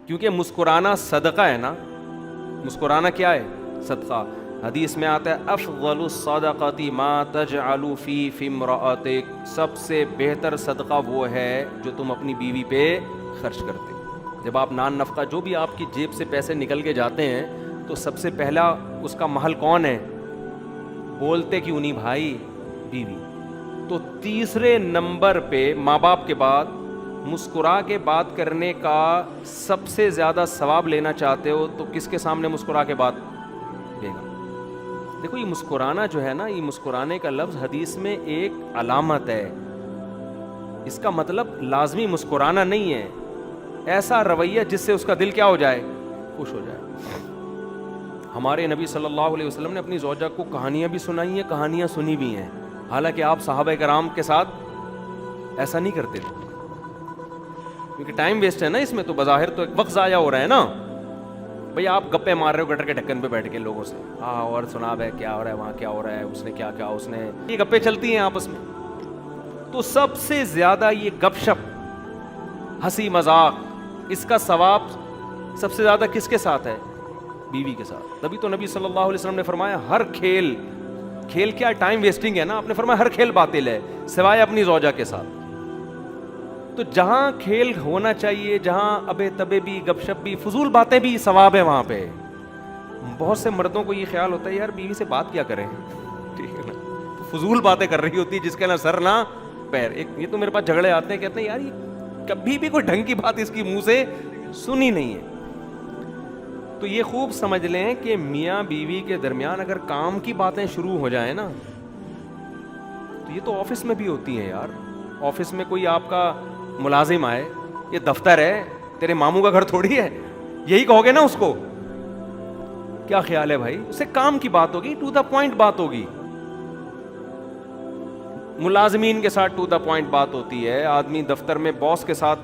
کیونکہ مسکرانا صدقہ ہے نا. مسکرانا کیا ہے؟ صدقہ. حدیث میں آتا ہے افضل الصدقۃ ما تجعل فی امرأتک، سب سے بہتر صدقہ وہ ہے جو تم اپنی بیوی پہ خرچ کرتے. جب آپ نان نفقہ جو بھی آپ کی جیب سے پیسے نکل کے جاتے ہیں تو سب سے پہلا اس کا محل کون ہے؟ بولتے کیوں نہیں بھائی؟ بیوی. تو تیسرے نمبر پہ ماں باپ کے بعد مسکرا کے بات کرنے کا سب سے زیادہ ثواب لینا چاہتے ہو تو کس کے سامنے مسکرا کے بات لے گا؟ دیکھو یہ مسکرانا جو ہے نا، یہ مسکرانے کا لفظ حدیث میں ایک علامت ہے. اس کا مطلب لازمی مسکرانا نہیں ہے، ایسا رویہ جس سے اس کا دل کیا ہو جائے؟ خوش ہو جائے. ہمارے نبی صلی اللہ علیہ وسلم نے اپنی زوجہ کو کہانیاں بھی سنائی ہیں، کہانیاں سنی بھی ہیں، حالانکہ آپ صحابہ کرام کے ساتھ ایسا نہیں کرتے تھے کیونکہ ٹائم ویسٹ ہے نا اس میں. تو بظاہر تو ایک وقت ضائع ہو رہا ہے نا. بھئی آپ گپے مار رہے ہو گٹر کے ڈھکن پہ بیٹھ کے لوگوں سے، ہاں اور سنا ہے کیا ہو رہا ہے وہاں، کیا ہو رہا ہے، اس نے کیا کیا، اس نے، یہ گپے چلتی ہیں آپس میں. تو سب سے زیادہ یہ گپ شپ، ہنسی مذاق، اس کا ثواب سب سے زیادہ کس کے ساتھ ہے؟ بیوی کے ساتھ. تبھی تو نبی صلی اللہ علیہ وسلم نے فرمایا ہر کھیل کیا ٹائم ویسٹنگ ہے نا، آپ نے فرمایا ہر کھیل باطل ہے سوائے اپنی زوجہ کے ساتھ. تو جہاں کھیل ہونا چاہیے، جہاں ابے تبے بھی، گپ شپ بھی، فضول باتیں بھی، ثواب ہے وہاں پہ. بہت سے مردوں کو یہ خیال ہوتا ہے یار بیوی سے بات کیا کریں، ٹھیک ہے نا، فضول باتیں کر رہی ہوتی ہے جس کے نہ سر نہ پیر. ایک یہ تو میرے پاس جھگڑے آتے ہیں، کہتے ہیں یار یہ کبھی بھی کوئی ڈھنگ کی بات اس کی منہ سے سنی نہیں ہے. تو یہ خوب سمجھ لیں کہ میاں بیوی کے درمیان اگر کام کی باتیں شروع ہو جائیں نا، تو یہ تو آفس میں بھی ہوتی ہیں یار. آفس میں کوئی آپ کا ملازم آئے، یہ دفتر ہے، تیرے ماموں کا گھر تھوڑی ہے، یہی کہو گے نا اس کو. کیا خیال ہے بھائی؟ اس سے کام کی بات ہوگی، ٹو دا پوائنٹ بات ہوگی. ملازمین کے ساتھ ٹو دا پوائنٹ بات ہوتی ہے. آدمی دفتر میں باس کے ساتھ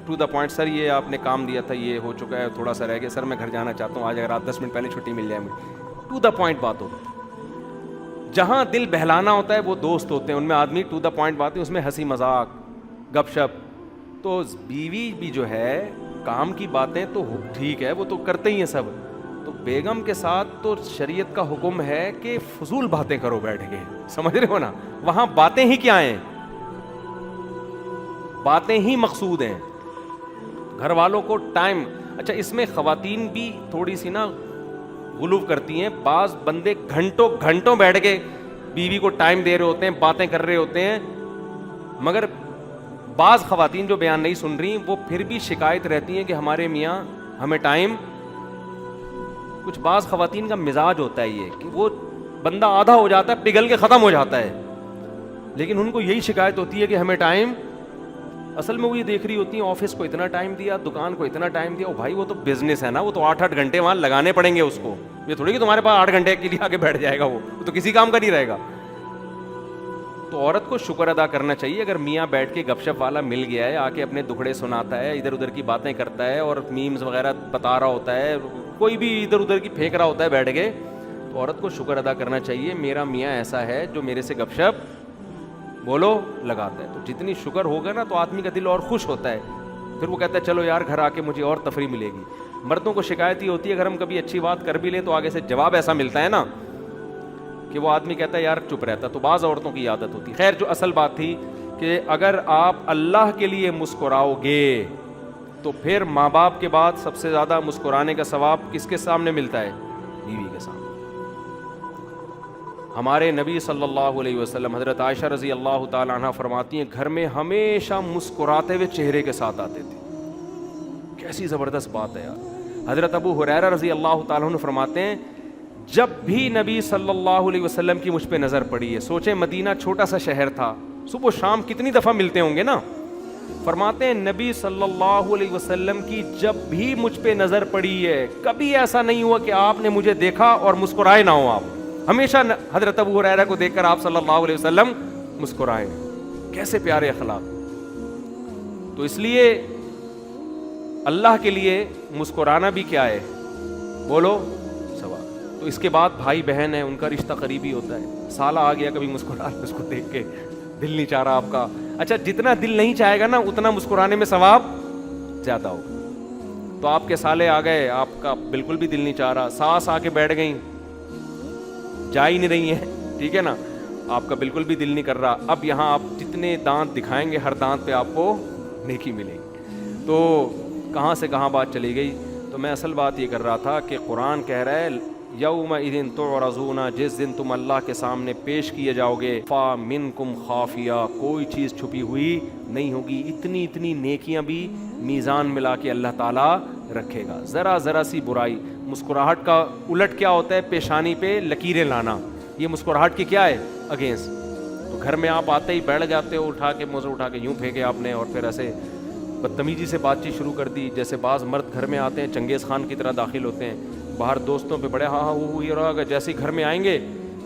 ٹو دا پوائنٹ، سر یہ آپ نے کام دیا تھا، یہ ہو چکا ہے، تھوڑا سا رہ گیا، سر میں گھر جانا چاہتا ہوں، آج اگر آپ 10 منٹ پہلے چھٹی مل جائے مجھے. ٹو دا پوائنٹ بات ہوگی. جہاں دل بہلانا ہوتا ہے وہ دوست ہوتے ہیں، ان میں آدمی ٹو دا پوائنٹ باتیں، اس میں ہنسی مذاق گپ شپ. تو بیوی بھی جو ہے کام کی باتیں تو ٹھیک ہے، وہ تو کرتے ہی ہیں سب. تو بیگم کے ساتھ تو شریعت کا حکم ہے کہ فضول باتیں کرو بیٹھ کے، سمجھ رہے ہو نا. وہاں باتیں ہی کیا ہیں؟ باتیں ہی مقصود ہیں. گھر والوں کو ٹائم، اچھا اس میں خواتین بھی تھوڑی سی نا غلو کرتی ہیں. بعض بندے گھنٹوں گھنٹوں بیٹھ کے بیوی کو ٹائم دے رہے ہوتے ہیں، باتیں کر رہے ہوتے ہیں، مگر بعض خواتین جو بیان نہیں سن رہی وہ پھر بھی شکایت رہتی ہیں کہ ہمارے میاں ہمیں ٹائم. کچھ بعض خواتین کا مزاج ہوتا ہے یہ کہ وہ بندہ آدھا ہو جاتا ہے، پگھل کے ختم ہو جاتا ہے، لیکن ان کو یہی شکایت ہوتی ہے کہ ہمیں ٹائم. اصل میں وہ یہ دیکھ رہی ہوتی ہیں آفس کو اتنا ٹائم دیا، دکان کو اتنا ٹائم دیا. بھائی وہ تو بزنس ہے نا، وہ تو 8 گھنٹے وہاں لگانے پڑیں گے اس کو. یہ تھوڑی کہ تمہارے پاس 8 گھنٹے کے لیے آگے بیٹھ جائے گا، وہ تو کسی کام کا نہیں رہے گا. تو عورت کو شکر ادا کرنا چاہیے اگر میاں بیٹھ کے گپ شپ والا مل گیا ہے، آ کے اپنے دکھڑے سناتا ہے، ادھر ادھر کی باتیں کرتا ہے اور میمز وغیرہ بتا رہا ہوتا ہے، کوئی بھی ادھر ادھر کی پھینک رہا ہوتا ہے بیٹھ کے. تو عورت کو شکر ادا کرنا چاہیے میرا میاں ایسا ہے جو میرے سے گپ شپ بولو لگاتا ہے. تو جتنی شکر ہوگا نا تو آدمی کا دل اور خوش ہوتا ہے، پھر وہ کہتا ہے چلو یار گھر آ کے مجھے اور تفریح ملے گی. مردوں کو شکایت ہی ہوتی ہے اگر ہم کبھی اچھی بات کر بھی لیں تو آگے سے جواب ایسا ملتا ہے نا کہ وہ آدمی کہتا ہے یار چپ رہتا. تو بعض عورتوں کی عادت ہوتی. خیر جو اصل بات تھی کہ اگر آپ اللہ کے لیے مسکراؤ گے تو پھر ماں باپ کے بعد سب سے زیادہ مسکرانے کا ثواب کس کے سامنے ملتا ہے؟ بیوی کے سامنے. ہمارے نبی صلی اللہ علیہ وسلم حضرت عائشہ رضی اللہ تعالی عنہ فرماتی ہیں گھر میں ہمیشہ مسکراتے ہوئے چہرے کے ساتھ آتے تھے. کیسی زبردست بات ہے یار. حضرت ابو ہریرہ رضی اللہ تعالی عنہ فرماتے ہیں جب بھی نبی صلی اللہ علیہ وسلم کی مجھ پہ نظر پڑی ہے، سوچیں مدینہ چھوٹا سا شہر تھا، صبح و شام کتنی دفعہ ملتے ہوں گے نا. فرماتے ہیں نبی صلی اللہ علیہ وسلم کی جب بھی مجھ پہ نظر پڑی ہے کبھی ایسا نہیں ہوا کہ آپ نے مجھے دیکھا اور مسکرائے نہ ہو. آپ ہمیشہ حضرت ابو ہریرہ کو دیکھ کر آپ صلی اللہ علیہ وسلم مسکرائے. کیسے پیارے اخلاق. تو اس لیے اللہ کے لیے مسکرانا بھی کیا ہے؟ بولو ثواب. تو اس کے بعد بھائی بہن ہیں، ان کا رشتہ قریبی ہوتا ہے. سالہ آ گیا کبھی مسکرا اس کو دیکھ کے دل نہیں چاہ رہا آپ کا. اچھا جتنا دل نہیں چاہے گا نا اتنا مسکرانے میں ثواب زیادہ ہوگا. تو آپ کے سالے آ گئے, آپ کا بالکل بھی دل نہیں چاہ رہا, ساس آ کے بیٹھ گئیں, جا ہی نہیں رہی ہیں, ٹھیک ہے نا, آپ کا بالکل بھی دل نہیں کر رہا. اب یہاں آپ جتنے دانت دکھائیں گے ہر دانت پہ آپ کو نیکی ملے گی. تو کہاں سے کہاں بات چلی گئی. تو میں اصل بات یہ کر رہا تھا کہ قرآن کہہ رہا ہے یومئذ تعرضون, جس دن تم اللہ کے سامنے پیش کیے جاؤ گے, فا منکم خافیہ, کوئی چیز چھپی ہوئی نہیں ہوگی. اتنی اتنی نیکیاں بھی میزان ملا کے اللہ تعالیٰ رکھے گا. ذرا ذرا سی برائی, مسکراہٹ کا الٹ کیا ہوتا ہے, پیشانی پہ لکیریں لانا, یہ مسکراہٹ کی کیا ہے, اگینسٹ. تو گھر میں آپ آتے ہی بیٹھ جاتے ہو, اٹھا کے منہ سے اٹھا کے یوں پھینکے آپ نے, اور پھر ایسے بدتمیزی سے بات چیت شروع کر دی. جیسے بعض مرد گھر میں آتے ہیں چنگیز خان کی طرح داخل ہوتے ہیں, باہر دوستوں پہ بڑے ہاں وہ یہ رہا, جیسے ہی گھر میں آئیں گے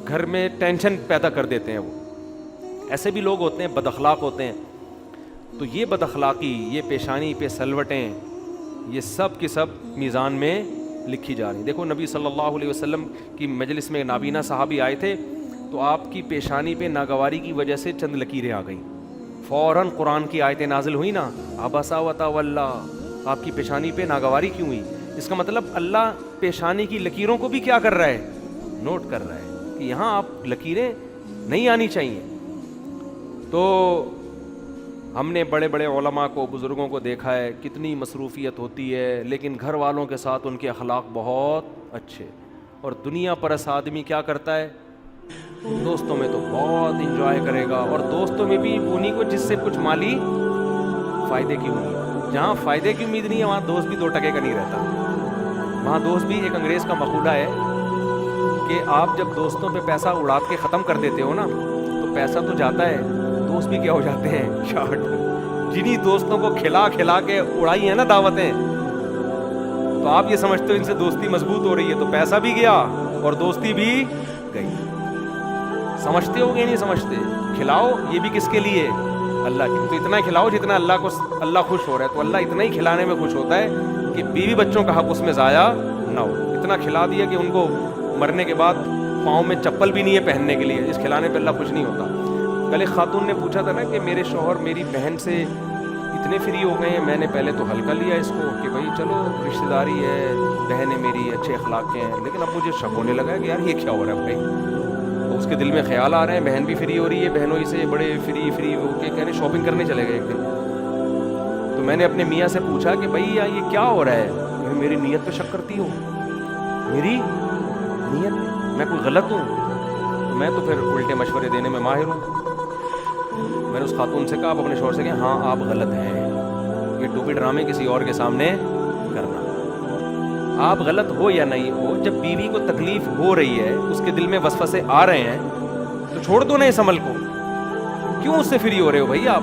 گھر میں ٹینشن پیدا کر دیتے ہیں. وہ ایسے بھی لوگ ہوتے ہیں, بد اخلاق ہوتے ہیں. تو یہ بد اخلاقی, یہ پیشانی پہ سلوٹیں, یہ سب کی سب میزان میں لکھی جا رہی ہیں. دیکھو نبی صلی اللہ علیہ وسلم کی مجلس میں نابینا صحابی آئے تھے, تو آپ کی پیشانی پہ ناگواری کی وجہ سے چند لکیریں آ گئیں. فوراً قرآن کی آیتیں نازل ہوئی نا, عبس وتولی, آپ کی پیشانی پہ ناگواری کیوں ہوئی. اس کا مطلب اللہ پیشانی کی لکیروں کو بھی کیا کر رہا ہے, نوٹ کر رہا ہے کہ یہاں آپ لکیریں نہیں آنی چاہیے. تو ہم نے بڑے بڑے علماء کو, بزرگوں کو دیکھا ہے کتنی مصروفیت ہوتی ہے, لیکن گھر والوں کے ساتھ ان کے اخلاق بہت اچھے. اور دنیا پرست آدمی کیا کرتا ہے, دوستوں میں تو بہت انجوائے کرے گا, اور دوستوں میں بھی انہیں کو جس سے کچھ مالی فائدے کی امید. جہاں فائدے کی امید نہیں ہے وہاں دوست بھی 2 ٹکے کا نہیں رہتا. وہاں دوست بھی, ایک انگریز کا مقولہ ہے کہ آپ جب دوستوں پہ پیسہ اڑا کے ختم کر دیتے ہو نا, تو پیسہ تو جاتا ہے, دوست بھی کیا ہو جاتے ہیں, شارٹ. جنہی دوستوں کو کھلا کھلا کے اڑائی ہیں نا دعوتیں, تو آپ یہ سمجھتے ہو ان سے دوستی مضبوط ہو رہی ہے, تو پیسہ بھی گیا اور دوستی بھی گئی. سمجھتے ہو کہ نہیں سمجھتے؟ کھلاؤ یہ بھی کس کے لیے, اللہ کے. تو اتنا کھلاؤ جتنا اللہ خوش ہو رہا ہے. تو اللہ اتنا ہی کھلانے میں خوش ہوتا ہے کہ بیوی بچوں کا حق اس میں ضائع نہ ہو. اتنا کھلا دیا کہ ان کو مرنے کے بعد پاؤں میں چپل بھی نہیں ہے پہننے کے لیے, اس کھلانے پہ اللہ خوش نہیں ہوتا. کل ایک خاتون نے پوچھا تھا نا کہ میرے شوہر میری بہن سے اتنے فری ہو گئے ہیں. میں نے پہلے تو ہلکا لیا اس کو کہ بھائی چلو رشتہ داری ہے, بہن ہے میری, اچھے اخلاق کے ہیں, لیکن اب مجھے شک ہونے لگا کہ یار یہ کیا ہو رہا ہے بھائی. اس کے دل میں خیال آ رہے ہیں بہن بھی فری ہو رہی ہے, بہنوں ہی سے بڑے فری ہو کے کہنے شاپنگ کرنے چلے گئے ایک دن. تو میں نے اپنے میاں سے پوچھا کہ بھائی یہ کیا ہو رہا ہے, میری نیت پہ شک کرتی ہو, میری نیت میں کوئی غلط ہوں؟ تو میں تو پھر الٹے مشورے دینے میں ماہر ہوں. میں نے اس خاتون سے کہا, آپ اپنے شوہر سے کہیں ہاں آپ غلط ہیں, یہ ٹوپی ڈرامے کسی اور کے سامنے کرنا. آپ غلط ہو یا نہیں ہو, جب بیوی کو تکلیف ہو رہی ہے, اس کے دل میں وسوسے آ رہے ہیں, تو چھوڑ دو نا اس عمل کو. کیوں اس سے فری ہو رہے ہو بھائی آپ؟